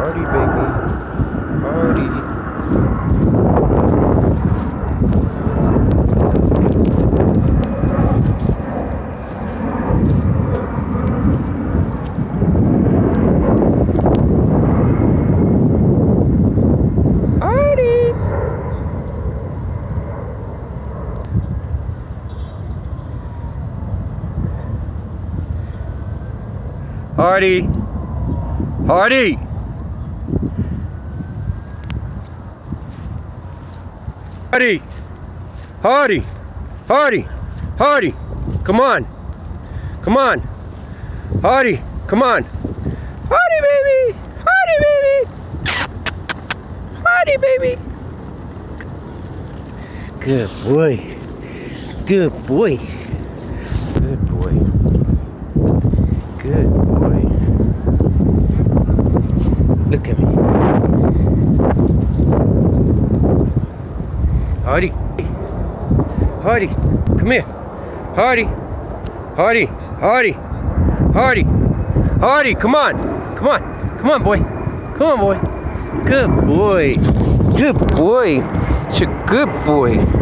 Hardy, baby. Hardy. Hardy! Hardy! Hardy! Hardy! Hardy! Hardy! Come on! Come on! Hardy! Come on! Hardy, baby! Hardy, baby! Hardy, baby! Good boy! Good boy! Good boy! Good boy. Look at me. Hardy. Hardy. Come here. Hardy. Hardy. Hardy. Hardy. Hardy. Come on. Come on. Come on, boy. Come on, boy. Good boy. Good boy. It's a good boy.